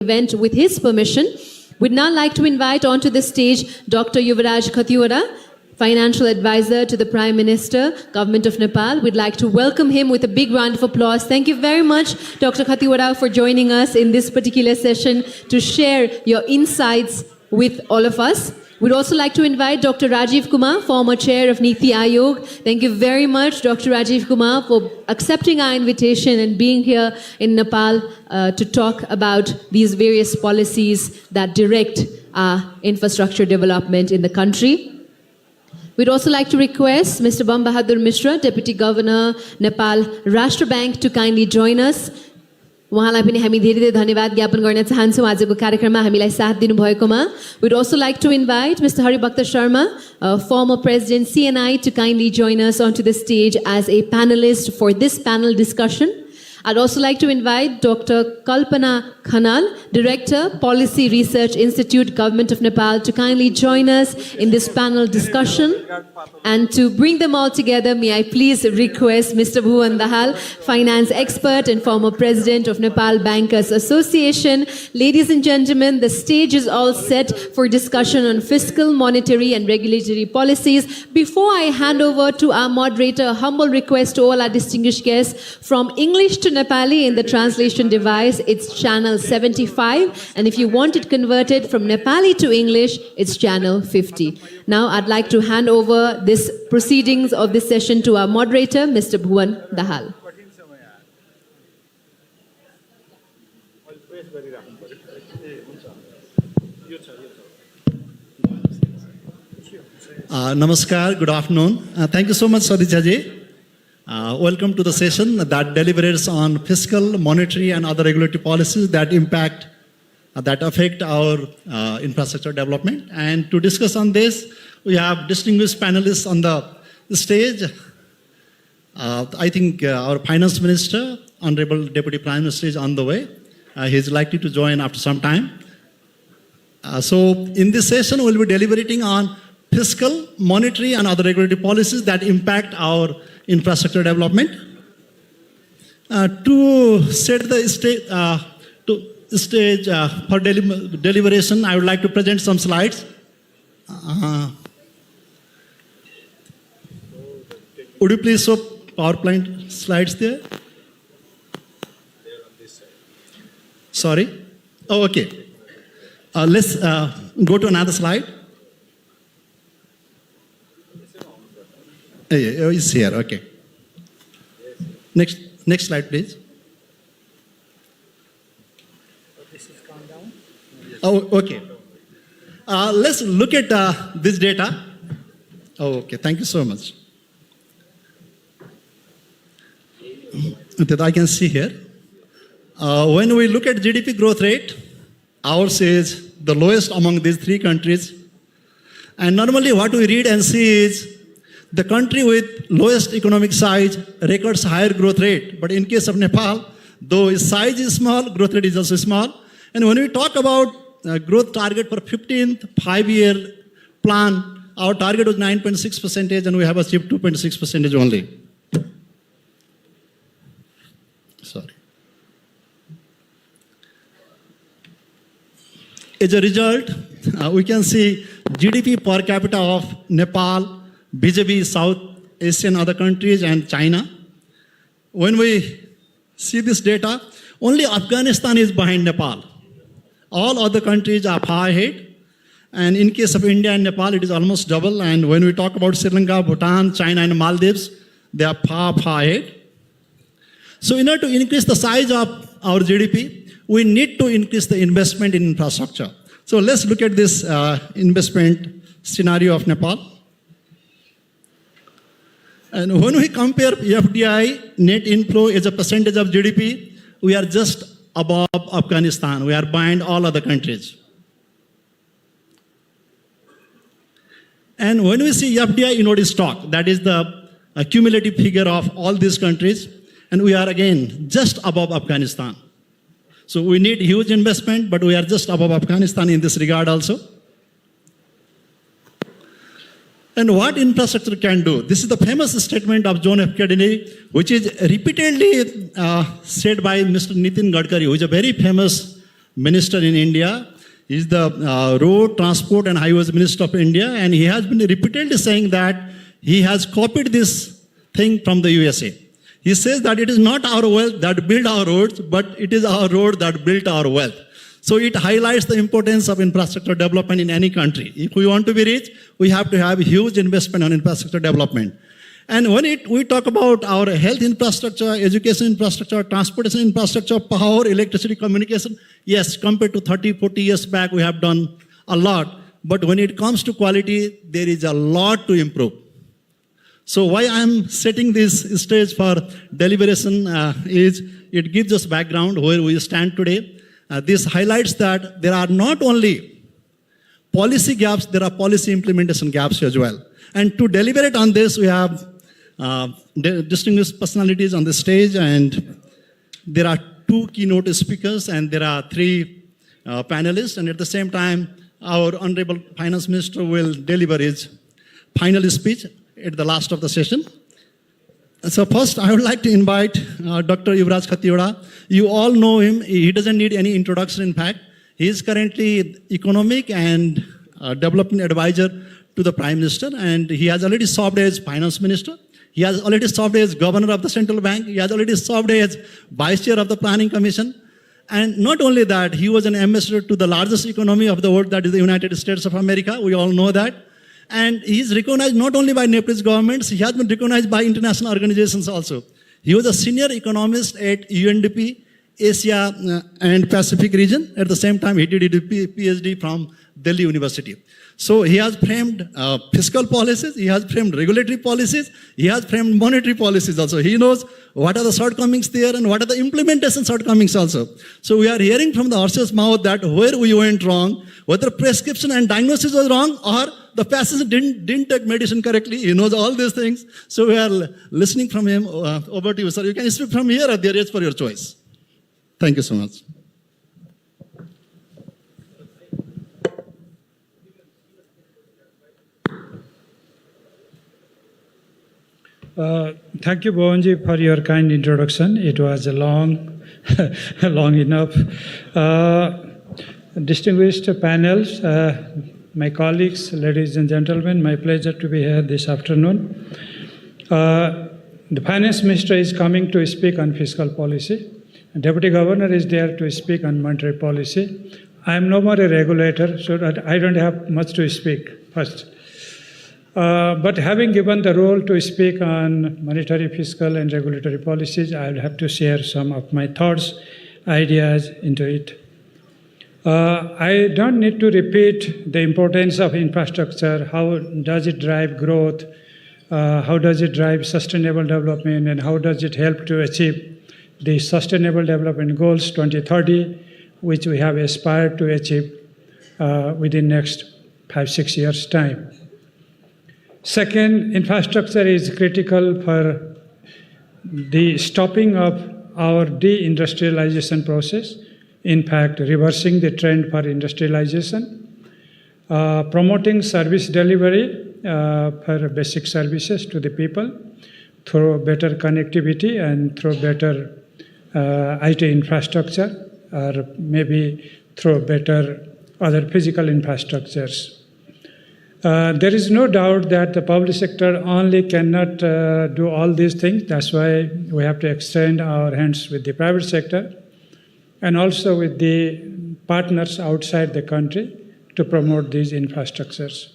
event with his permission. We'd now like to invite onto the stage Dr. Yuvraj Khatiwara, Financial Advisor to the Prime Minister, Government of Nepal. We'd like to welcome him with a big round of applause. Thank you very much, Dr. Khatiwara, for joining us in this particular session to share your insights with all of us. We'd also like to invite Dr. Rajiv Kumar, former chair of Niti Aayog. Thank you very much, Dr. Rajiv Kumar, for accepting our invitation and being here in Nepal to talk about these various policies that direct our infrastructure development in the country. We'd also like to request Mr. Bam Bahadur Mishra, Deputy Governor, Nepal Rashtra Bank, to kindly join us. उहाँलाई पनि हामी धेरै धेरै धन्यवाद ज्ञापन गर्न चाहन्छौँ आजको कार्यक्रममा हामीलाई साथ दिनुभएकोमा. We'd also like to invite Mr. Haribhakta Sharma, former President CNI, to kindly join us onto the stage as a panelist for this panel discussion. I'd also like to invite Dr. Kalpana Khanal, Director, Policy Research Institute, Government of Nepal, to kindly join us in this panel discussion. And to bring them all together, may I please request Mr. Bhuvan Dahal, Finance Expert and former President of Nepal Bankers Association. Ladies and gentlemen, the stage is all set for discussion on fiscal, monetary and regulatory policies. Before I hand over to our moderator, a humble request to all our distinguished guests, from English to Nepali in the translation device, it's channel 75, and if you want it converted from Nepali to English, it's channel 50. Now I'd like to hand over this proceedings of this session to our moderator, Mr. Bhuvan Dahal. Namaskar, good afternoon. Thank you so much, Sadhya ji. Welcome to the session that deliberates on fiscal, monetary and other regulatory policies that impact, that affect our infrastructure development. And to discuss on this, we have distinguished panelists on the stage. I think our Finance Minister, Honorable Deputy Prime Minister, is on the way. He's likely to join after some time. So in this session, we'll be deliberating on fiscal, monetary and other regulatory policies that impact our infrastructure development. To set the stage for deliberation, I would like to present some slides. Would you please show PowerPoint slides there? Sorry? Oh, okay. Let's go to another slide. It's here, okay. Next slide, please. This is calm down. Oh, okay. Let's look at this data. Oh, okay, thank you so much. That I can see here. When we look at GDP growth rate, ours is the lowest among these three countries. And normally what we read and see is the country with lowest economic size records higher growth rate. But in case of Nepal, though its size is small, growth rate is also small. And when we talk about growth target for 15th 5-year plan, our target was 9.6% and we have achieved 2.6% only. Sorry. As a result, we can see GDP per capita of Nepal vis-a-vis South Asian other countries and China. When we see this data, only Afghanistan is behind Nepal. All other countries are far ahead. And in case of India and Nepal, it is almost double. And when we talk about Sri Lanka, Bhutan, China and Maldives, they are far, far ahead. So in order to increase the size of our GDP, we need to increase the investment in infrastructure. So let's look at this investment scenario of Nepal. And when we compare FDI, net inflow as a percentage of GDP, we are just above Afghanistan. We are behind all other countries. And when we see FDI inward stock, that is the cumulative figure of all these countries, and we are again just above Afghanistan. So we need huge investment, but we are just above Afghanistan in this regard also. And what infrastructure can do? This is the famous statement of John F. Kennedy, which is repeatedly said by Mr. Nitin Gadkari, who is a very famous minister in India. He's the Road, Transport and Highways Minister of India, and he has been repeatedly saying that he has copied this thing from the USA. He says that it is not our wealth that built our roads, but it is our road that built our wealth. So it highlights the importance of infrastructure development in any country. If we want to be rich, we have to have huge investment on infrastructure development. And when we talk about our health infrastructure, education infrastructure, transportation infrastructure, power, electricity, communication, yes, compared to 30, 40 years back, we have done a lot. But when it comes to quality, there is a lot to improve. So why I'm setting this stage for deliberation is it gives us background where we stand today. This highlights that there are not only policy gaps, there are policy implementation gaps as well. And to deliberate on this, we have distinguished personalities on the stage, and there are 2 keynote speakers, and there are 3 panelists, and at the same time, our Honorable Finance Minister will deliver his final speech at the last of the session. So first, I would like to invite Dr. Yuvraj Khatioda. You all know him. He doesn't need any introduction, in fact. He is currently economic and development advisor to the Prime Minister, and he has already served as Finance Minister. He has already served as Governor of the Central Bank. He has already served as Vice Chair of the Planning Commission. And not only that, he was an ambassador to the largest economy of the world, that is the United States of America. We all know that. And he is recognized not only by Nepalese governments, he has been recognized by international organizations also. He was a senior economist at UNDP, Asia and Pacific region. At the same time, he did a PhD from Delhi University. So he has framed fiscal policies, he has framed regulatory policies, he has framed monetary policies also. He knows what are the shortcomings there and what are the implementation shortcomings also. So we are hearing from the horse's mouth that where we went wrong, whether prescription and diagnosis was wrong or the patient didn't take medicine correctly. He knows all these things. So we are listening from him. Over to you, sir. You can speak from here or there, it's for your choice. Thank you so much. Thank you, Bhavanji, for your kind introduction. It was a long, long enough. Distinguished panels, my colleagues, ladies and gentlemen, my pleasure to be here this afternoon. The Finance Minister is coming to speak on fiscal policy. Deputy Governor is there to speak on monetary policy. I am no more a regulator, so that I don't have much to speak first. But having given the role to speak on monetary, fiscal, and regulatory policies, I will have to share some of my thoughts, ideas into it. I don't need to repeat the importance of infrastructure, how does it drive growth, how does it drive sustainable development, and how does it help to achieve the Sustainable Development Goals 2030, which we have aspired to achieve within next 5-6 years' time. Second, infrastructure is critical for the stopping of our deindustrialization process, in fact, reversing the trend for industrialization, promoting service delivery for basic services to the people through better connectivity and through better IT infrastructure, or maybe through better other physical infrastructures. There is no doubt that the public sector only cannot do all these things. That's why we have to extend our hands with the private sector and also with the partners outside the country to promote these infrastructures.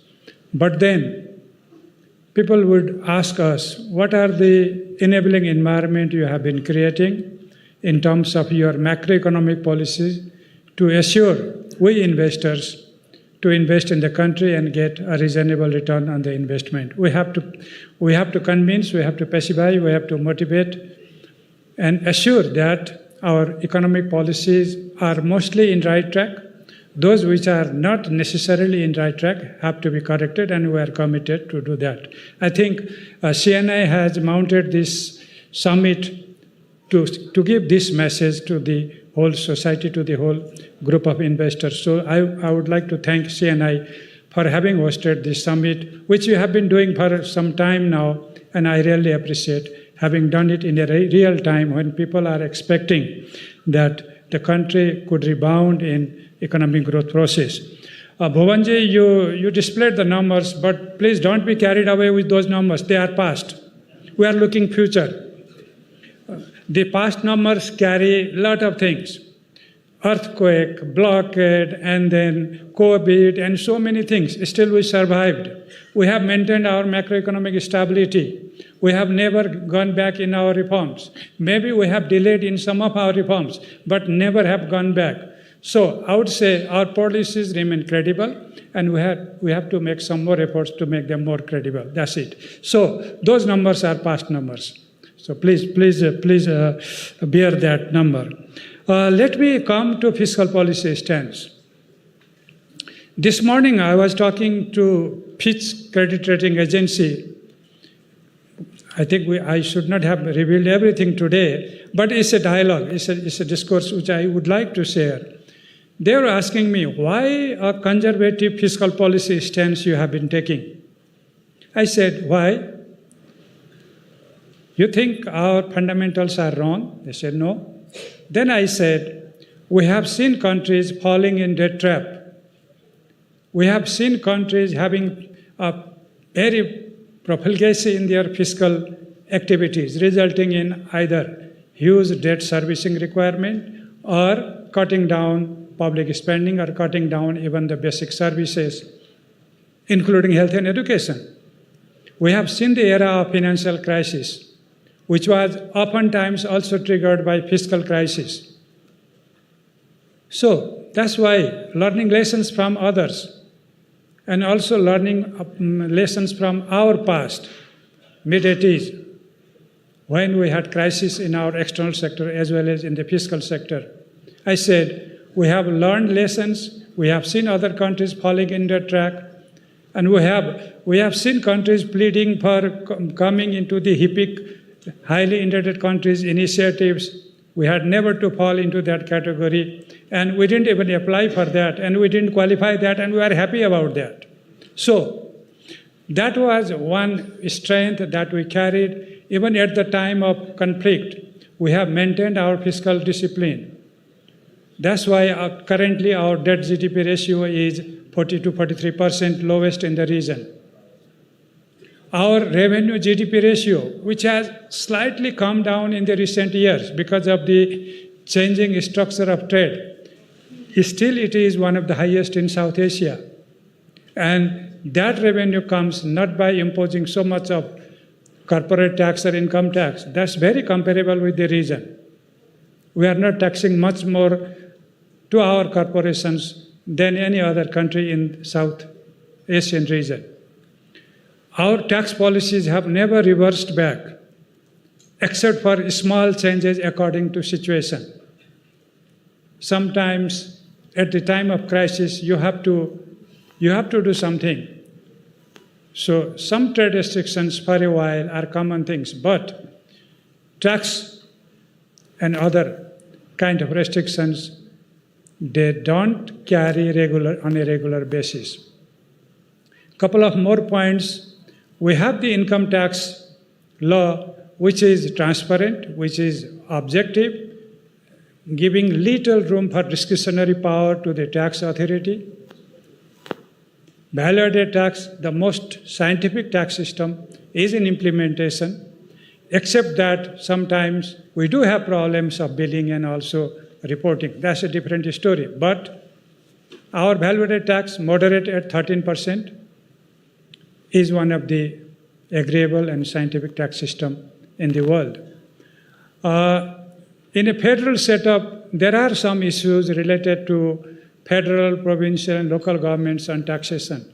But then, people would ask us, what are the enabling environment you have been creating in terms of your macroeconomic policies to assure we investors to invest in the country and get a reasonable return on the investment. We have to convince, we have to pacify, we have to motivate and assure that our economic policies are mostly in right track. Those which are not necessarily in right track have to be corrected, and we are committed to do that. I think CNI has mounted this summit to give this message to the whole society, to the whole group of investors. So I would like to thank CNI for having hosted this summit, which we have been doing for some time now, and I really appreciate having done it in a real time when people are expecting that the country could rebound in economic growth process. Bhuvanji, you displayed the numbers, but please don't be carried away with those numbers. They are past. We are looking future. The past numbers carry a lot of things. Earthquake, blockade, and then COVID, and so many things. Still we survived. We have maintained our macroeconomic stability. We have never gone back in our reforms. Maybe we have delayed in some of our reforms, but never have gone back. So I would say our policies remain credible, and we have to make some more efforts to make them more credible. That's it. So those numbers are past numbers. So please bear that number. Let me come to fiscal policy stance. This morning I was talking to Fitch Credit Rating Agency. I think I should not have revealed everything today, but it's a dialogue, it's a discourse which I would like to share. They were asking me, why a conservative fiscal policy stance you have been taking? I said, why? You think our fundamentals are wrong? They said, no. Then I said, we have seen countries falling in debt trap. We have seen countries having a very profligacy in their fiscal activities, resulting in either huge debt servicing requirement or cutting down public spending or cutting down even the basic services, including health and education. We have seen the era of financial crisis, which was oftentimes also triggered by fiscal crisis. So that's why learning lessons from others and also learning lessons from our past, mid-80s, when we had crisis in our external sector as well as in the fiscal sector. I said, we have learned lessons, we have seen other countries falling in that track, and we have seen countries pleading for coming into the HIPC, highly indebted countries initiatives. We had never to fall into that category, and we didn't even apply for that, and we didn't qualify that, and we are happy about that. So that was one strength that we carried even at the time of conflict. We have maintained our fiscal discipline. That's why currently our debt GDP ratio is 40 to 43%, lowest in the region. Our revenue GDP ratio, which has slightly come down in the recent years because of the changing structure of trade, still it is one of the highest in South Asia. And that revenue comes not by imposing so much of corporate tax or income tax. That's very comparable with the region. We are not taxing much more to our corporations than any other country in South Asian region. Our tax policies have never reversed back, except for small changes according to situation. Sometimes at the time of crisis, you have to do something. So some trade restrictions for a while are common things, but tax and other kind of restrictions, they don't carry on a regular basis. Couple of more points. We have the income tax law, which is transparent, which is objective, giving little room for discretionary power to the tax authority. Value-added tax, the most scientific tax system, is in implementation, except that sometimes we do have problems of billing and also reporting. That's a different story. But our value-added tax, moderate at 13%, is one of the agreeable and scientific tax system in the world. In a federal setup, there are some issues related to federal, provincial, and local governments on taxation.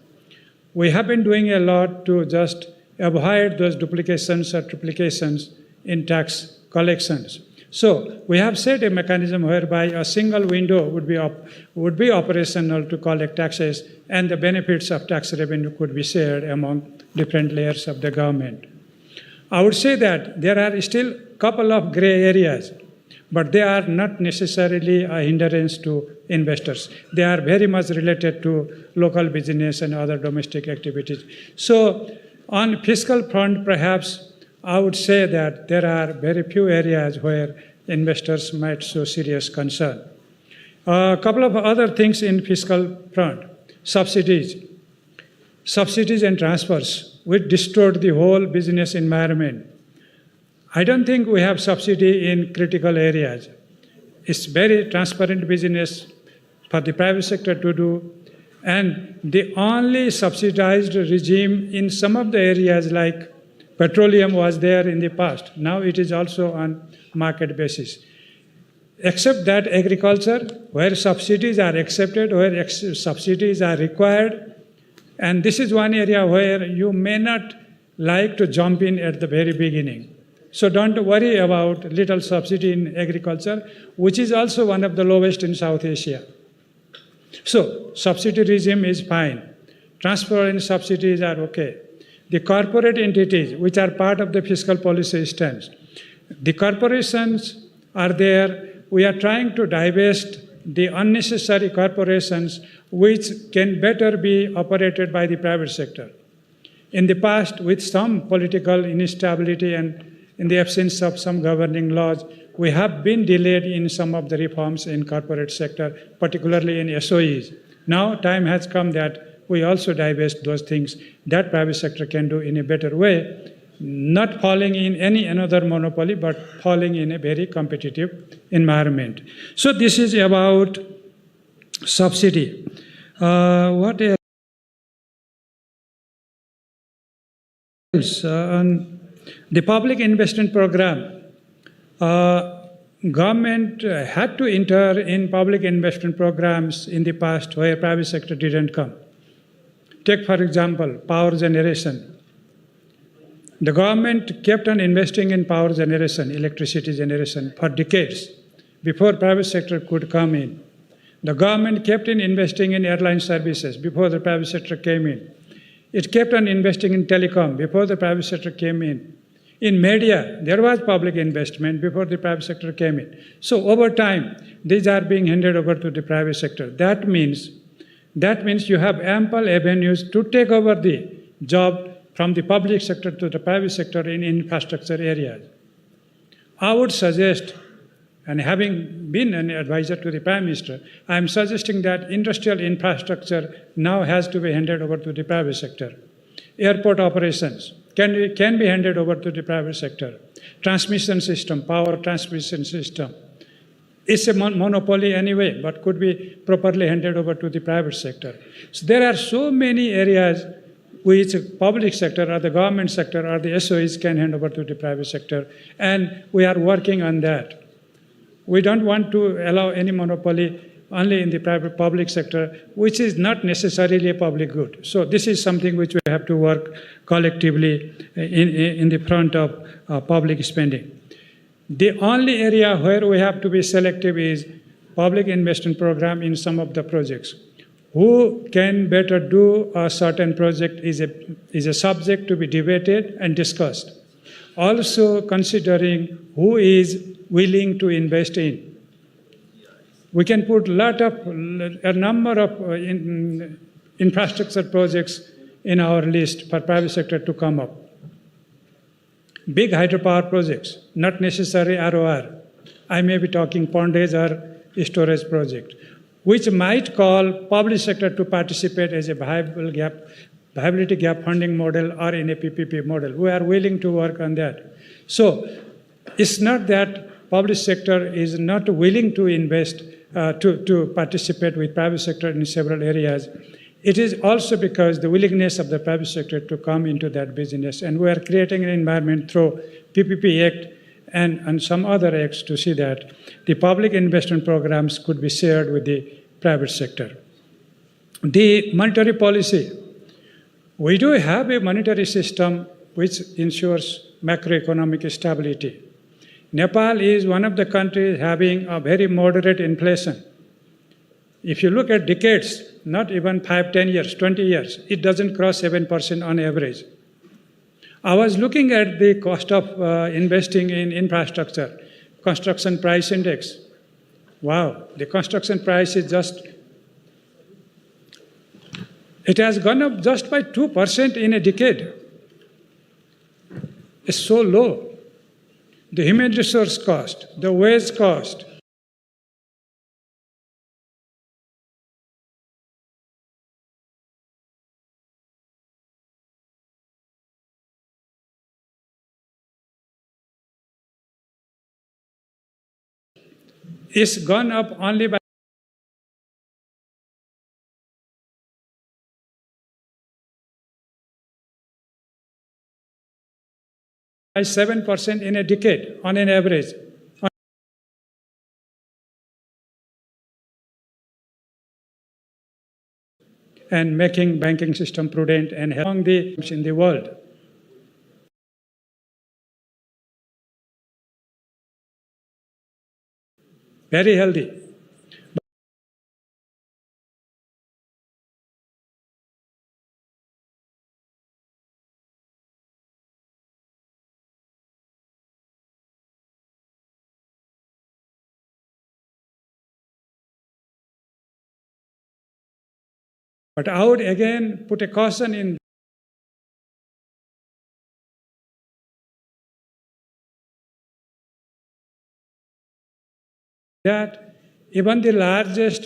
We have been doing a lot to just avoid those duplications or triplications in tax collections. So we have set a mechanism whereby a single window would be operational to collect taxes, and the benefits of tax revenue could be shared among different layers of the government. I would say that there are still a couple of gray areas, but they are not necessarily a hindrance to investors. They are very much related to local business and other domestic activities. So on fiscal front, perhaps I would say that there are very few areas where investors might show serious concern. A couple of other things in fiscal front. Subsidies and transfers, which distort the whole business environment. I don't think we have subsidy in critical areas. It's very transparent business for the private sector to do. And the only subsidized regime in some of the areas like petroleum was there in the past. Now it is also on market basis. Except that agriculture, where subsidies are accepted, where subsidies are required, and this is one area where you may not like to jump in at the very beginning. So don't worry about little subsidy in agriculture, which is also one of the lowest in South Asia. So subsidy regime is fine. Transfer and subsidies are okay. The corporate entities, which are part of the fiscal policy stance, the corporations are there. We are trying to divest the unnecessary corporations which can better be operated by the private sector. In the past, with some political instability and in the absence of some governing laws, we have been delayed in some of the reforms in corporate sector, particularly in SOEs. Now time has come that we also divest those things that private sector can do in a better way, not falling in any another monopoly, but falling in a very competitive environment. So this is about subsidy. What else? The public investment program. Government had to enter in public investment programs in the past where private sector didn't come. Take, for example, power generation. The government kept on investing in power generation, electricity generation, for decades before private sector could come in. The government kept on investing in airline services before the private sector came in. It kept on investing in telecom before the private sector came in. In media, there was public investment before the private sector came in. So over time, these are being handed over to the private sector. That means you have ample avenues to take over the job from the public sector to the private sector in infrastructure areas. I would suggest, and having been an advisor to the Prime Minister, I am suggesting that industrial infrastructure now has to be handed over to the private sector. Airport operations can be handed over to the private sector. Transmission system, power transmission system. It's a monopoly anyway, but could be properly handed over to the private sector. So there are so many areas which public sector or the government sector or the SOEs can hand over to the private sector, and we are working on that. We don't want to allow any monopoly only in the private public sector, which is not necessarily a public good. So this is something which we have to work collectively in the front of public spending. The only area where we have to be selective is public investment program in some of the projects. Who can better do a certain project is a subject to be debated and discussed. Also considering who is willing to invest in. We can put a number of infrastructure projects in our list for private sector to come up. Big hydropower projects, not necessarily ROR. I may be talking pondage or storage project, which might call public sector to participate as a viability gap funding model or in a PPP model. We are willing to work on that. So it's not that public sector is not willing to invest, to participate with private sector in several areas. It is also because the willingness of the private sector to come into that business. And we are creating an environment through PPP Act and some other acts to see that the public investment programs could be shared with the private sector. The monetary policy. We do have a monetary system which ensures macroeconomic stability. Nepal is one of the countries having a very moderate inflation. If you look at decades, not even 5, 10 years, 20 years, it doesn't cross 7% on average. I was looking at the cost of investing in infrastructure, construction price index. Wow, the construction price is it has gone up just by 2% in a decade. It's so low. the human resource cost, the wage cost, is gone up only by 7% in a decade on an average. And making banking system prudent and among the in the world. Very healthy. But I would again put a caution in that even the largest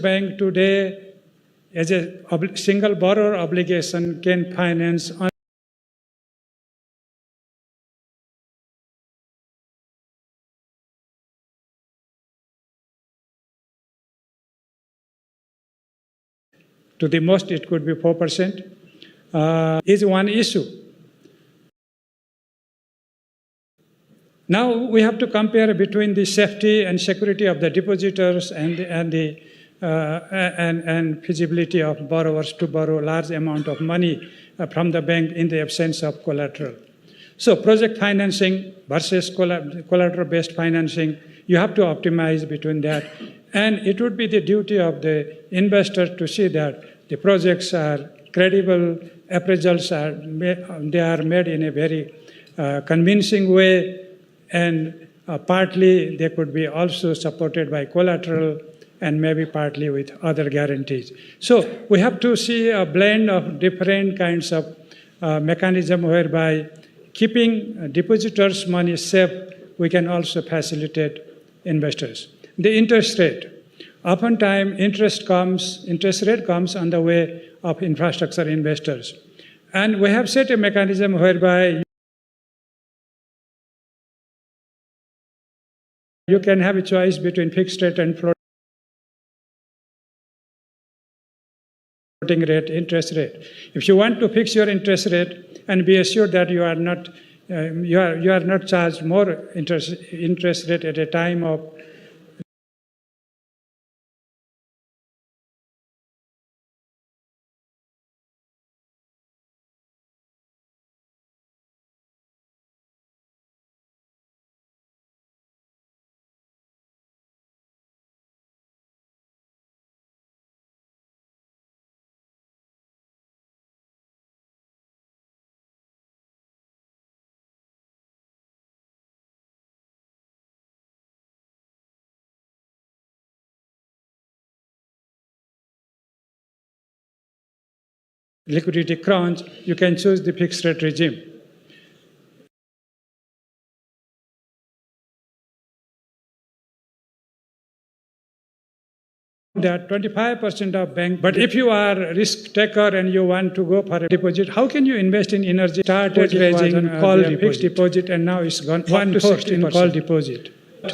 bank today as a single borrower obligation can finance on to the most it could be 4%, is one issue. Now we have to compare between the safety and security of the depositors and feasibility of borrowers to borrow large amount of money from the bank in the absence of collateral. So project financing versus collateral-based financing, you have to optimize between that. And it would be the duty of the investor to see that the projects are credible, appraisals are made in a very convincing way, and partly they could be also supported by collateral and maybe partly with other guarantees. So we have to see a blend of different kinds of mechanism whereby keeping depositors' money safe, we can also facilitate investors. The interest rate. Oftentimes, interest rate comes on the way of infrastructure investors. And we have set a mechanism whereby you can have a choice between fixed rate and floating rate, interest rate. If you want to fix your interest rate and be assured that you are not charged more interest rate at a time of liquidity crunch, you can choose the fixed rate regime. That 25% of bank, but if you are a risk taker and you want to go for a deposit, how can you invest in energy? Started raising call fixed deposit and now it's gone 1/4 in call deposit.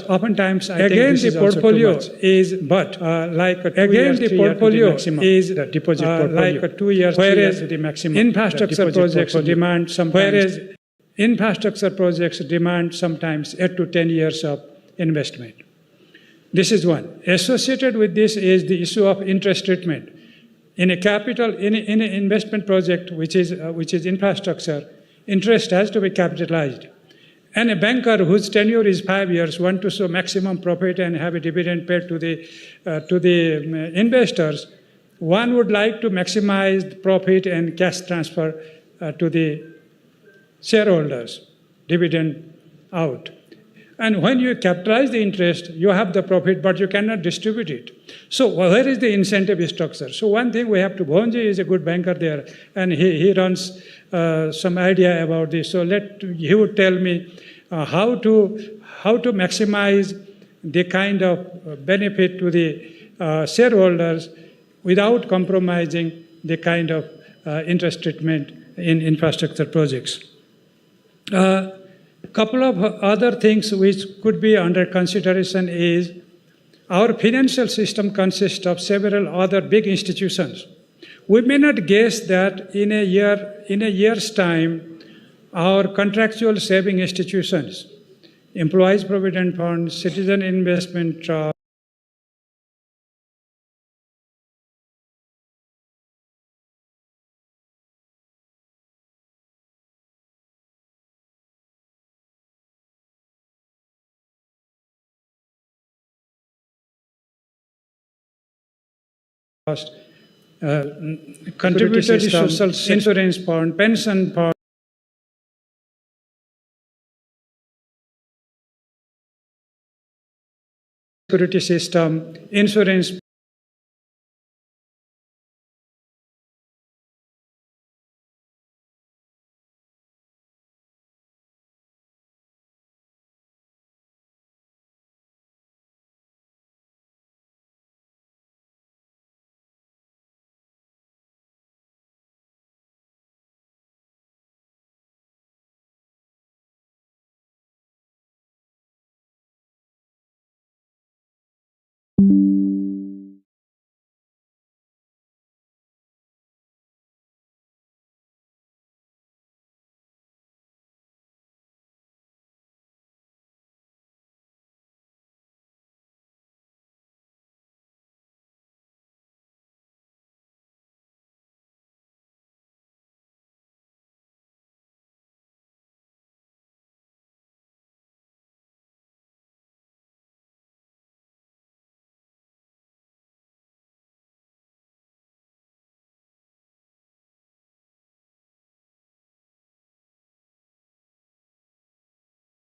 Oftentimes, I think this is portfolio is, but like a 2 years, the portfolio is the deposit portfolio. Like a 2 years, whereas the maximum infrastructure projects demand sometimes. Infrastructure projects demand sometimes 8 to 10 years of investment. This is one. Associated with this is the issue of interest treatment. In an investment project, which is infrastructure, interest has to be capitalized. And a banker whose tenure is 5 years wants to show maximum profit and have a dividend paid to the investors. One would like to maximize the profit and cash transfer to the shareholders, dividend out. And when you capitalize the interest, you have the profit, but you cannot distribute it. So where is the incentive structure? So one thing we have to, Bhonji is a good banker there, and he runs some idea about this. So he would tell me how to maximize the kind of benefit to the shareholders without compromising the kind of interest treatment in infrastructure projects. Couple of other things which could be under consideration is our financial system consists of several other big institutions. We may not guess that in a year's time, our contractual saving institutions, Employees Provident Fund, Citizen Investment Trust, contributory social insurance fund, pension fund, security system, insurance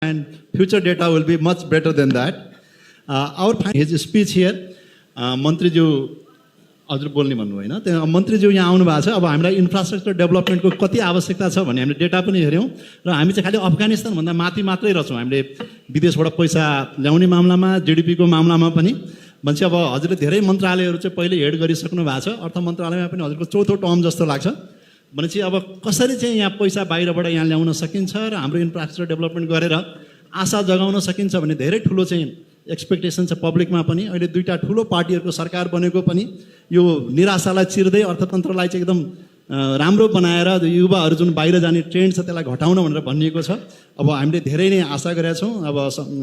and future data will be much better than that. His speech here, मन्त्रीज्यू हजुर बोल्ने भन्नु होइन त्यहाँ मन्त्रीज्यू यहाँ आउनु भएको छ। अब हामीलाई इन्फ्रास्ट्रक्चर डेभलपमेन्टको कति आवश्यकता छ भन्ने हामीले डेटा पनि हेऱ्यौँ र हामी चाहिँ खालि अफगानिस्तानभन्दा माथि मात्रै रहेछौँ। हामीले विदेशबाट पैसा ल्याउने मामलामा, जिडिपीको मामलामा पनि भन्छ। अब हजुरले धेरै मन्त्रालयहरू चाहिँ पहिले हेड गरिसक्नु भएको छ। अर्थ मन्त्रालयमा पनि हजुरको चौथो टर्म जस्तो लाग्छ। भनेपछि अब कसरी चाहिँ यहाँ पैसा बाहिरबाट यहाँ ल्याउन सकिन्छ र हाम्रो इन्फ्रास्ट्रक्चर डेभलपमेन्ट गरेर आशा जगाउन सकिन्छ भन्ने धेरै ठुलो चाहिँ एक्सपेक्टेसन छ पब्लिकमा पनि। अहिले दुईवटा ठुलो पार्टीहरूको सरकार बनेको पनि यो निराशालाई चिर्दै अर्थतन्त्रलाई चाहिँ एकदम राम्रो बनाएर युवाहरू जुन बाहिर जाने ट्रेन्ड छ त्यसलाई घटाउन भनेर भनिएको छ। अब हामीले धेरै नै आशा गरेका छौँ अब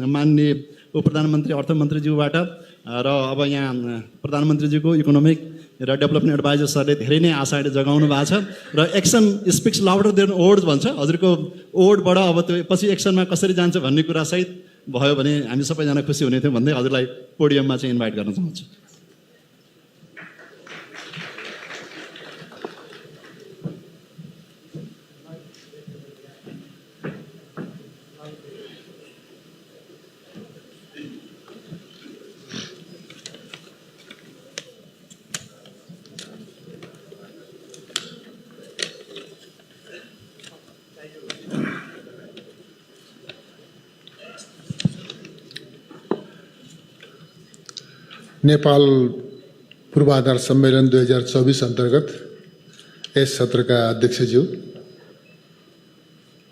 माननीय उपप्रधानमन्त्री अर्थमन्त्रीज्यूबाट र अब यहाँ प्रधानमन्त्रीज्यूको इकोनोमिक र डेभलपमेन्ट एडभाइजर सरले धेरै नै आशाहरू जगाउनु भएको छ र action speaks louder than words भन्छ। हजुरको वर्डबाट अब त्यो पछि एक्सनमा कसरी जान्छ भन्ने कुरा सहित भयो भने हामी सबैजना खुसी हुने थियौँ भन्दै हजुरलाई पोडियममा चाहिँ इन्भाइट गर्न चाहन्छु। नेपाल पूर्वाधार सम्मेलन 2024 अन्तर्गत यस सत्रका अध्यक्षज्यू,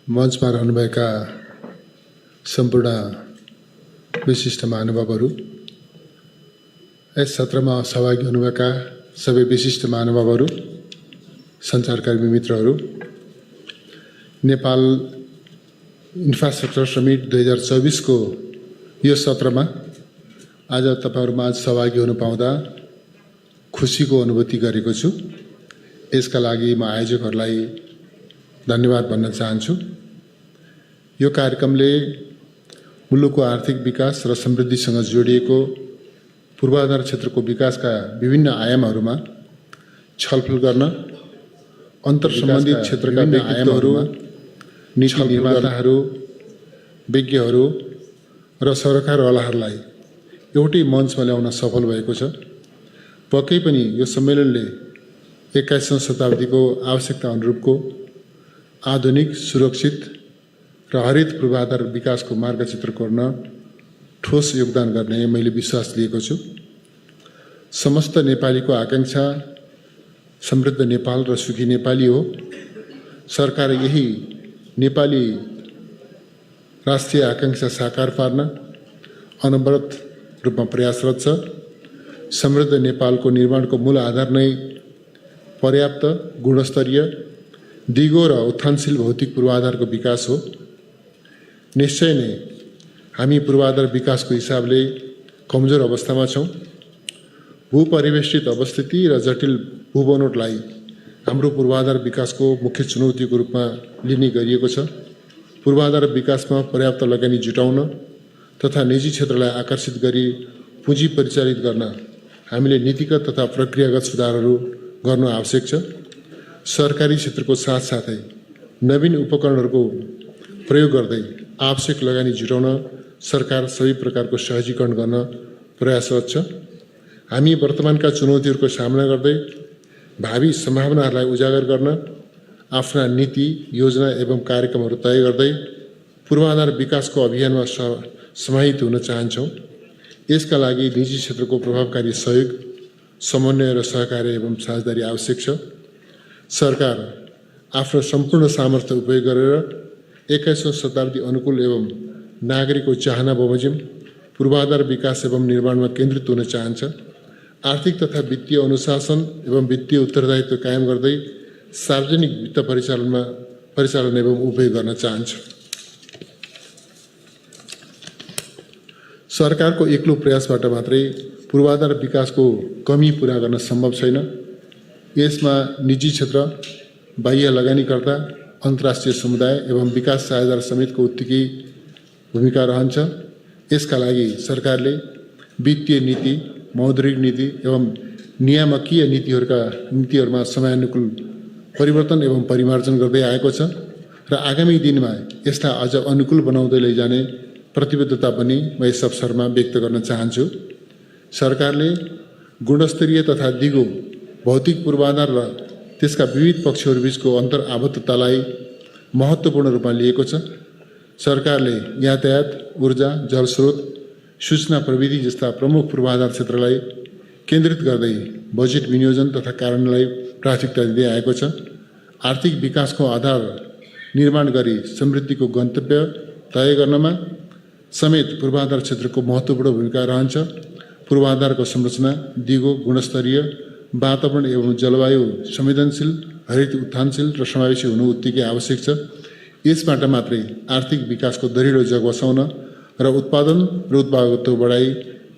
मञ्चमा रहनुभएका सम्पूर्ण विशिष्ट महानुभावहरू, यस सत्रमा सहभागी हुनुभएका सबै विशिष्ट महानुभावहरू, सञ्चारकर्मी मित्रहरू, नेपाल इन्फ्रास्ट्रक्चर समिट 2024 को यो सत्रमा आज तपाईहरुमा सहभागी हुन पाउँदा खुसीको अनुभूति गरेको छु। यसका लागि म आयोजकहरूलाई धन्यवाद भन्न चाहन्छु। यो कार्यक्रमले मुलुकको आर्थिक विकास र समृद्धिसँग जोडिएको पूर्वाधार क्षेत्रको विकासका विभिन्न आयामहरूमा छलफल गर्न, अन्तर्सम्बन्धित क्षेत्रका व्यक्तित्वहरू, नीति निर्माताहरू, विज्ञहरू र सरकारवालाहरूलाई एउटै मञ्चमा ल्याउन सफल भएको छ। पक्कै पनि यो सम्मेलनले 21औं शताब्दीको आवश्यकता अनुरूपको आधुनिक, सुरक्षित र हरित पूर्वाधार विकासको मार्गचित्र कोर्न ठोस योगदान गर्ने मैले विश्वास लिएको छु। समस्त नेपालीको आकांक्षा समृद्ध नेपाल र सुखी नेपाली हो। सरकार यही नेपाली राष्ट्रिय आकांक्षा साकार पार्न अनवरत रूपमा प्रयासरत छ। समृद्ध नेपालको निर्माणको मूल आधार नै पर्याप्त, गुणस्तरीय, दिगो र उत्थानशील भौतिक पूर्वाधारको विकास हो। निश्चय नै हामी पूर्वाधार विकासको हिसाबले कमजोर अवस्थामा छौँ। भूपरिवेष्टित अवस्थिति र जटिल भूबनोटलाई हाम्रो पूर्वाधार विकासको मुख्य चुनौतीको रूपमा लिने गरिएको छ। पूर्वाधार विकासमा पर्याप्त लगानी जुटाउन तथा निजी क्षेत्रलाई आकर्षित गरी पुँजी परिचालित गर्न हामीले नीतिगत तथा प्रक्रियागत सुधारहरू गर्नु आवश्यक छ। सरकारी क्षेत्रको साथसाथै नवीन उपकरणहरूको प्रयोग गर्दै आवश्यक लगानी जुटाउन सरकार सबै प्रकारको सहजीकरण गर्न प्रयासरत छ। हामी वर्तमानका चुनौतीहरूको सामना गर्दै भावी सम्भावनाहरूलाई उजागर गर्न आफ्ना नीति, योजना एवं कार्यक्रमहरू तय गर्दै पूर्वाधार विकासको अभियानमा समाहित हुन चाहन्छौँ। यसका लागि निजी क्षेत्रको प्रभावकारी सहयोग, समन्वय र सहकार्य एवं साझेदारी आवश्यक छ। सरकार आफ्नो सम्पूर्ण सामर्थ्य उपयोग गरेर 21औं शताब्दी अनुकूल एवं नागरिकको चाहना बमोजिम पूर्वाधार विकास एवं निर्माणमा केन्द्रित हुन चाहन्छ। आर्थिक तथा वित्तीय अनुशासन एवं वित्तीय उत्तरदायित्व कायम गर्दै सार्वजनिक वित्त परिचालन एवं उपयोग गर्न चाहन्छ। सरकारको एक्लो प्रयासबाट मात्रै पूर्वाधार विकासको कमी पूरा गर्न सम्भव छैन। यसमा निजी क्षेत्र, बाह्य लगानीकर्ता, अन्तर्राष्ट्रिय समुदाय एवं विकास साझेदार समेतको उत्तिकै भूमिका रहन्छ। यसका लागि सरकारले वित्तीय नीति, मौद्रिक नीति एवं नियामकीय नीतिहरूमा समयानुकूल परिवर्तन एवं परिमार्जन गर्दै आएको छ र आगामी दिनमा यसलाई अझ अनुकूल बनाउँदै लैजाने प्रतिबद्धता पनि म यस अवसरमा व्यक्त गर्न चाहन्छु। सरकारले गुणस्तरीय तथा दिगो भौतिक पूर्वाधार र त्यसका विविध पक्षहरूबीचको अन्तर आबद्धतालाई महत्त्वपूर्ण रूपमा लिएको छ। सरकारले यातायात, ऊर्जा, जलस्रोत, सूचना प्रविधि जस्ता प्रमुख पूर्वाधार क्षेत्रलाई केन्द्रित गर्दै बजेट विनियोजन तथा कार्यान्वयनलाई प्राथमिकता दिँदै आएको छ। आर्थिक विकासको आधार निर्माण गरी समृद्धिको गन्तव्य तय गर्नमा समेत पूर्वाधार क्षेत्रको महत्त्वपूर्ण भूमिका रहन्छ। पूर्वाधारको संरचना दिगो, गुणस्तरीय, वातावरण एवं जलवायु संवेदनशील, हरित, उत्थानशील र समावेशी हुनु उत्तिकै आवश्यक छ। यसबाट मात्रै आर्थिक विकासको दरिलो जग बसाउन र उत्पादन र उत्पादकत्व बढाई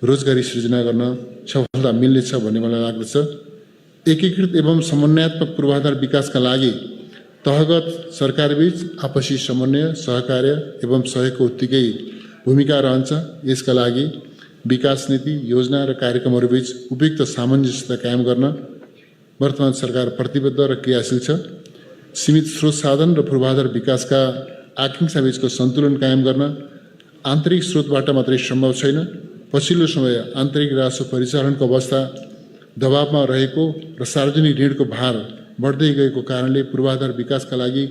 रोजगारी सृजना गर्न सफलता मिल्नेछ भन्ने मलाई लाग्दछ। एकीकृत एवं समन्वयात्मक पूर्वाधार विकासका लागि तहगत सरकारबीच आपसी समन्वय, सहकार्य एवं सहयोगको उत्तिकै भूमिका रहन्छ। यसका लागि विकास नीति, योजना र कार्यक्रमहरूबीच उपयुक्त सामञ्जस्यता कायम गर्न वर्तमान सरकार प्रतिबद्ध र क्रियाशील छ। सीमित स्रोत साधन र पूर्वाधार विकासका आकांक्षाबीचको सन्तुलन कायम गर्न आन्तरिक स्रोतबाट मात्रै सम्भव छैन। पछिल्लो समय आन्तरिक राजस्व परिचालनको अवस्था दबावमा रहेको र सार्वजनिक ऋणको भार बढ्दै गएको कारणले पूर्वाधार विकासका लागि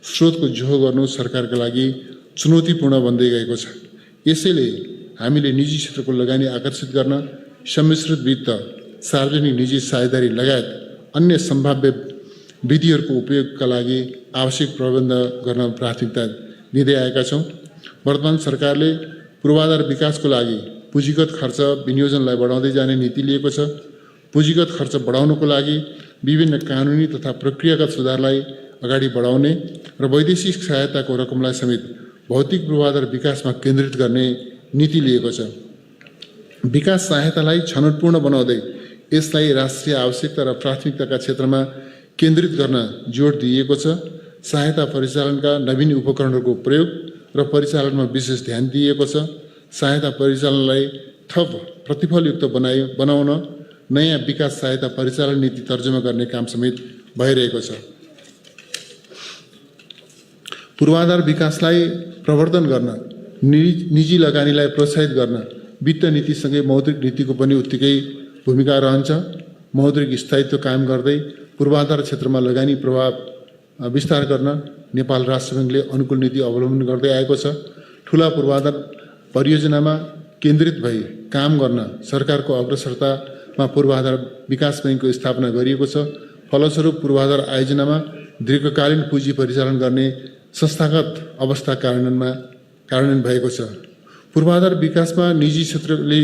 स्रोतको जोहो गर्नु सरकारका लागि चुनौतीपूर्ण बन्दै गएको छ। यसैले हामीले निजी क्षेत्रको लगानी आकर्षित गर्न सम्मिश्रित वित्त, सार्वजनिक निजी साझेदारी लगायत अन्य सम्भाव्य विधिहरूको उपयोगका लागि आवश्यक प्रबन्ध गर्न प्राथमिकता दिँदै आएका छौँ। वर्तमान सरकारले पूर्वाधार विकासको लागि पुँजीगत खर्च विनियोजनलाई बढाउँदै जाने नीति लिएको छ। पुँजीगत खर्च बढाउनको लागि विभिन्न कानुनी तथा प्रक्रियागत सुधारलाई अगाडि बढाउने र वैदेशिक सहायताको रकमलाई समेत भौतिक पूर्वाधार विकासमा केन्द्रित गर्ने नीति लिएको छ। विकास सहायतालाई छनौटपूर्ण बनाउँदै यसलाई राष्ट्रिय आवश्यकता र प्राथमिकताका क्षेत्रमा केन्द्रित गर्न जोड दिइएको छ। सहायता परिचालनका नवीन उपकरणहरूको प्रयोग र परिचालनमा विशेष ध्यान दिइएको छ। सहायता परिचालनलाई थप प्रतिफलयुक्त बनाउन नयाँ विकास सहायता परिचालन नीति तर्जुमा गर्ने काम समेत भइरहेको छ। पूर्वाधार विकासलाई प्रवर्धन गर्न निजी लगानीलाई प्रोत्साहित गर्न वित्त नीतिसँगै मौद्रिक नीतिको पनि उत्तिकै भूमिका रहन्छ। मौद्रिक स्थायित्व कायम गर्दै पूर्वाधार क्षेत्रमा लगानी प्रभाव विस्तार गर्न नेपाल राष्ट्र ब्याङ्कले अनुकूल नीति अवलम्बन गर्दै आएको छ। ठुला पूर्वाधार परियोजनामा केन्द्रित भई काम गर्न सरकारको अग्रसरतामा पूर्वाधार विकास बैङ्कको स्थापना गरिएको छ। फलस्वरूप पूर्वाधार आयोजनामा दीर्घकालीन पुँजी परिचालन गर्ने संस्थागत अवस्था कार्यान्वयन भएको छ। पूर्वाधार विकासमा निजी क्षेत्रले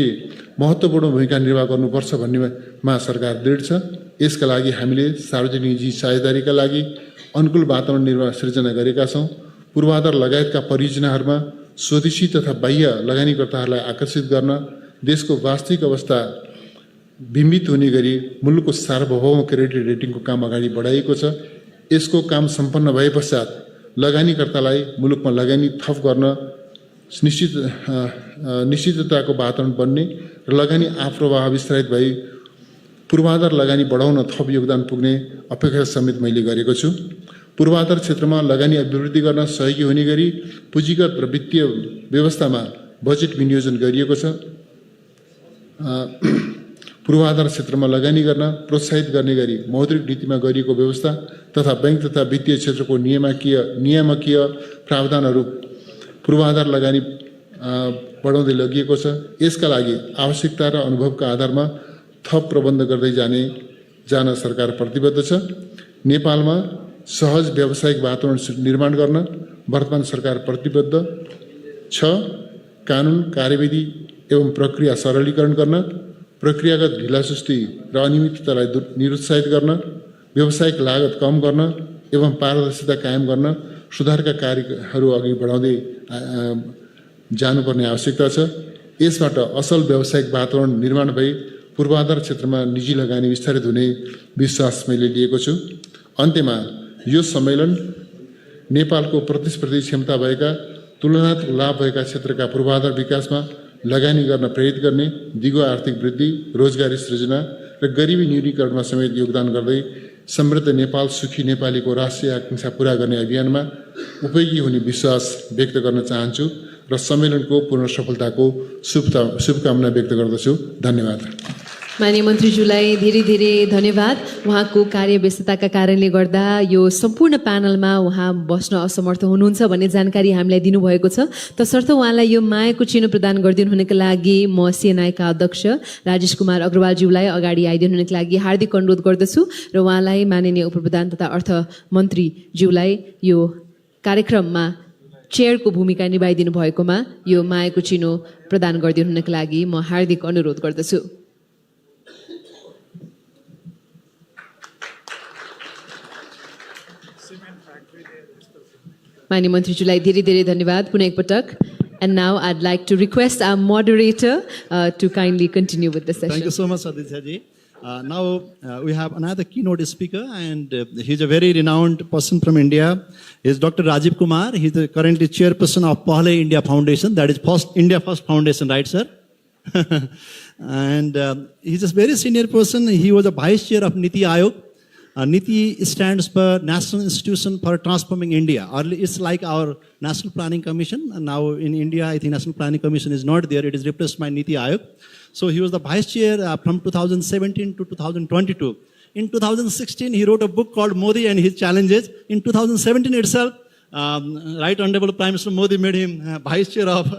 महत्त्वपूर्ण भूमिका निर्वाह गर्नुपर्छ भन्नेमा सरकार दृढ छ। यसका लागि हामीले सार्वजनिक निजी साझेदारीका लागि अनुकूल वातावरण सृजना गरेका छौँ। पूर्वाधार लगायतका परियोजनाहरूमा स्वदेशी तथा बाह्य लगानीकर्ताहरूलाई आकर्षित गर्न देशको वास्तविक अवस्था बिम्बित हुने गरी मुलुकको सार्वभौम क्रेडिट रेटिङको काम अगाडि बढाइएको छ। यसको काम सम्पन्न भए पश्चात लगानीकर्तालाई मुलुकमा लगानी थप गर्न निश्चितताको वातावरण बन्ने र लगानी आप्रवाह विस्तारित भई पूर्वाधार लगानी बढाउन थप योगदान पुग्ने अपेक्षा समेत मैले गरेको छु। पूर्वाधार क्षेत्रमा लगानी अभिवृद्धि गर्न सहयोगी हुने गरी पुँजीगत र वित्तीय व्यवस्थामा बजेट विनियोजन गरिएको छ। पूर्वाधार क्षेत्रमा लगानी गर्न प्रोत्साहित गर्ने गरी मौद्रिक नीतिमा गरिएको व्यवस्था तथा बैंक तथा वित्तीय क्षेत्रको नियामकीय प्रावधानहरू पूर्वाधार लगानी बढाउँदै लगिएको छ। यसका लागि आवश्यकता र अनुभवका आधारमा थप प्रबन्ध गर्दै जान सरकार प्रतिबद्ध छ। नेपालमा सहज व्यावसायिक वातावरण निर्माण गर्न वर्तमान सरकार प्रतिबद्ध छ। कानुन कार्यविधि एवं प्रक्रिया सरलीकरण गर्न, प्रक्रियागत ढिलासुस्ती र अनियमिततालाई निरुत्साहित गर्न, व्यावसायिक लागत कम गर्न एवं पारदर्शिता कायम गर्न सुधारका कार्यहरू अघि बढाउँदै जानुपर्ने आवश्यकता छ। यसबाट असल व्यावसायिक वातावरण निर्माण भई पूर्वाधार क्षेत्रमा निजी लगानी विस्तारित हुने विश्वास मैले लिएको छु। अन्त्यमा यो सम्मेलन नेपालको प्रतिस्पर्धी क्षमता भएका तुलनात्मक लाभ भएका क्षेत्रका पूर्वाधार विकासमा लगानी गर्न प्रेरित गर्ने, दिगो आर्थिक वृद्धि, रोजगारी सृजना र गरिबी न्यूनीकरणमा समेत योगदान गर्दै समृद्ध नेपाल सुखी नेपालीको राष्ट्रिय आकांक्षा पूरा गर्ने अभियानमा उपयोगी हुने विश्वास व्यक्त गर्न चाहन्छु र सम्मेलनको पूर्ण सफलताको शुभकामना व्यक्त गर्दछु। धन्यवाद। माननीय मन्त्रीज्यूलाई धेरै धेरै धन्यवाद। उहाँको कार्यव्यस्तताका कारणले गर्दा यो सम्पूर्ण प्यानलमा उहाँ बस्न असमर्थ हुनुहुन्छ भन्ने जानकारी हामीलाई दिनुभएको छ। तसर्थ उहाँलाई यो मायाको चिनो प्रदान गरिदिनु हुनका लागि म सिएनआईका अध्यक्ष राजेश कुमार अग्रवालज्यूलाई अगाडि आइदिनु हुनका लागि हार्दिक अनुरोध गर्दछु र उहाँलाई माननीय उपप्रधान तथा अर्थमन्त्रीज्यूलाई यो कार्यक्रममा चेयरको भूमिका निभाइदिनु भएकोमा यो मायाको चिनो प्रदान गरिदिनु हुनका लागि म हार्दिक अनुरोध गर्दछु। माननीय मन्त्रीज्यूलाई धेरै धेरै धन्यवाद पुनः एकपटक। And now I'd like to request our moderator to kindly continue with the session. Thank you so much, Aditya ji. Now we have another keynote speaker, and he's a very renowned person from India. He's Dr. Rajiv Kumar. He's currently chairperson of Pahle India Foundation. That is India First Foundation, right, sir? And he's a very senior person. He was a vice chair of Niti Aayog. Niti stands for National Institution for Transforming India. It's like our National Planning Commission. And now in India, I think National Planning Commission is not there. It is replaced by Niti Aayog. So he was the vice chair from 2017 to 2022. In 2016, he wrote a book called Modi and His Challenges. In 2017 itself, Right Honorable Prime Minister Modi made him vice chair of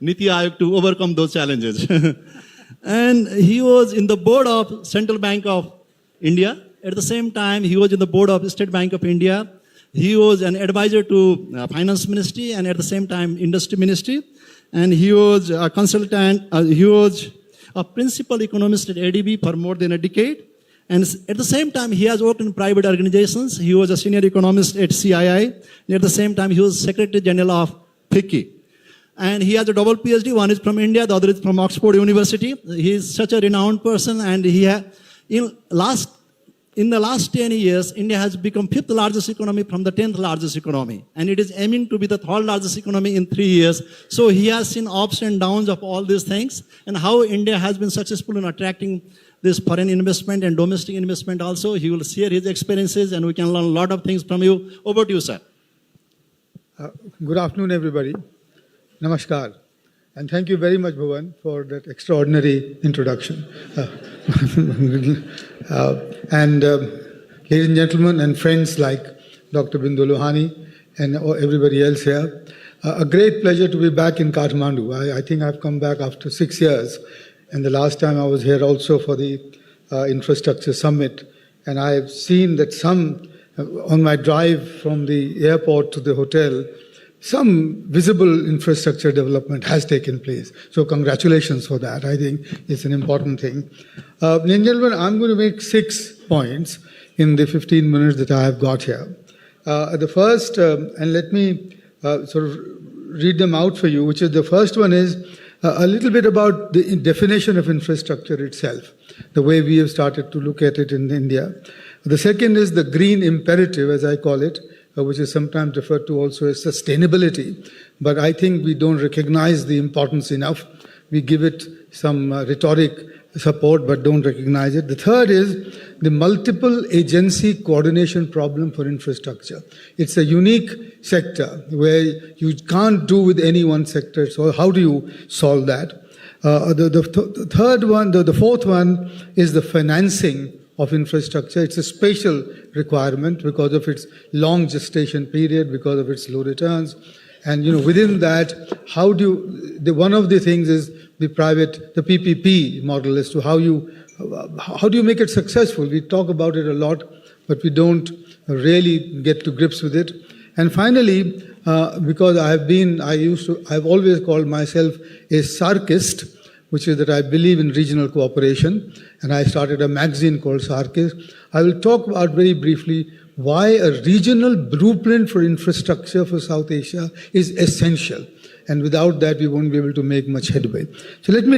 Niti Aayog to overcome those challenges. And he was in the board of Central Bank of India. At the same time, he was in the board of State Bank of India. He was an advisor to Finance Ministry and at the same time Industry Ministry. And he was a consultant, he was a principal economist at ADB for more than a decade. And at the same time, he has worked in private organizations. He was a senior economist at CII. And at the same time, he was Secretary General of FICCI. And he has a double PhD. One is from India, the other is from Oxford University. He is such a renowned person, and he in the last 10 years, India has become 5th largest economy from the 10th largest economy. And it is aiming to be the 3rd largest economy in 3 years. So he has seen ups and downs of all these things and how India has been successful in attracting this foreign investment and domestic investment also. He will share his experiences and we can learn a lot of things from you. Over to you, sir. Good afternoon, everybody. Namaskar. And thank you very much, Bhuvan, for that extraordinary introduction. Ladies and gentlemen and friends like Dr. Bindu Lohani and everybody else here, a great pleasure to be back in Kathmandu. I think I've come back after 6 years, and the last time I was here also for the Infrastructure Summit. And I have seen that on my drive from the airport to the hotel, some visible infrastructure development has taken place. So congratulations for that. I think it's an important thing. Ladies and gentlemen, I'm going to make 6 points in the 15 minutes that I have got here. The first, and let me sort of read them out for you, which is the first one is a little bit about the definition of infrastructure itself, the way we have started to look at it in India. The second is the green imperative, as I call it, which is sometimes referred to also as sustainability. But I think we don't recognize the importance enough. We give it some rhetoric support, but don't recognize it. The third is the multiple agency coordination problem for infrastructure. It's a unique sector where you can't do with any one sector. So how do you solve that? The fourth one is the financing of infrastructure. It's a special requirement because of its long gestation period, because of its low returns. And within that, one of the things is the PPP model as to how do you make it successful. We talk about it a lot, but we don't really get to grips with it. And finally, because I've always called myself a SARKist, which is that I believe in regional cooperation, and I started a magazine called SARKist. I will talk about very briefly why a regional blueprint for infrastructure for South Asia is essential. And without that, we won't be able to make much headway. So let me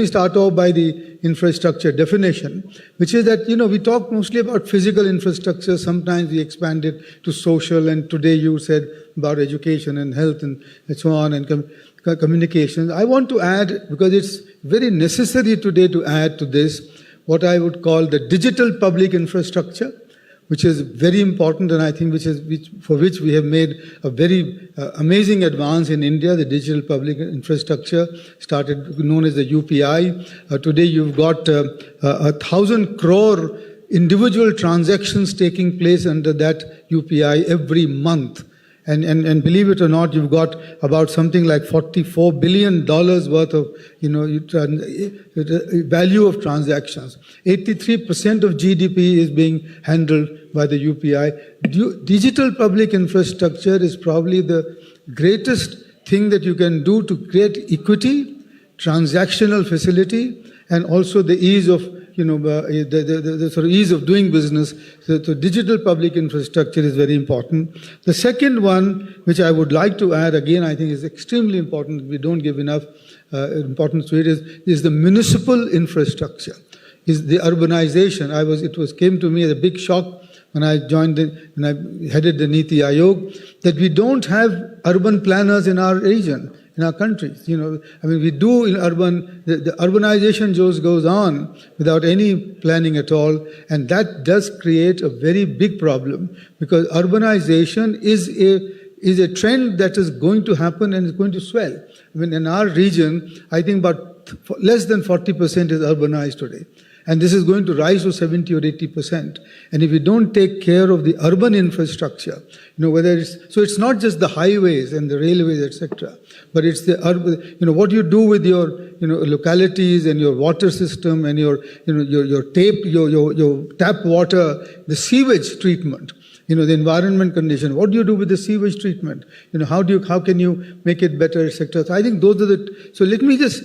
start off by the infrastructure definition, which is that, we talk mostly about physical infrastructure. Sometimes we expand it to social, and today you said about education and health and so on, and communications. I want to add, because it's very necessary today to add to this, what I would call the digital public infrastructure, which is very important, and I think for which we have made a very amazing advance in India. The digital public infrastructure started known as the UPI. Today you've got 1,000 crore individual transactions taking place under that UPI every month. And believe it or not, you've got about something like $44 billion worth of value of transactions. 83% of GDP is being handled by the UPI. Digital public infrastructure is probably the greatest thing that you can do to create equity, transactional facility, and also the ease of the sort of ease of doing business. So digital public infrastructure is very important. The second one, which I would like to add, again, I think is extremely important, we don't give enough importance to it, is the municipal infrastructure, is the urbanization. Came to me as a big shock when I when I headed the Niti Aayog, that we don't have urban planners in our region, in our countries. We do in the urbanization just goes on without any planning at all, and that does create a very big problem, because urbanization is a trend that is going to happen and is going to swell. In our region, I think about less than 40% is urbanized today. And this is going to rise to 70 or 80%. And if we don't take care of the urban infrastructure, it's not just the highways and the railways, etc., but it's the urban, what you do with your, localities and your water system and your tap water, the sewage treatment, the environment condition. What do you do with the sewage treatment? How can you make it better, etc.? So I think those are so let me just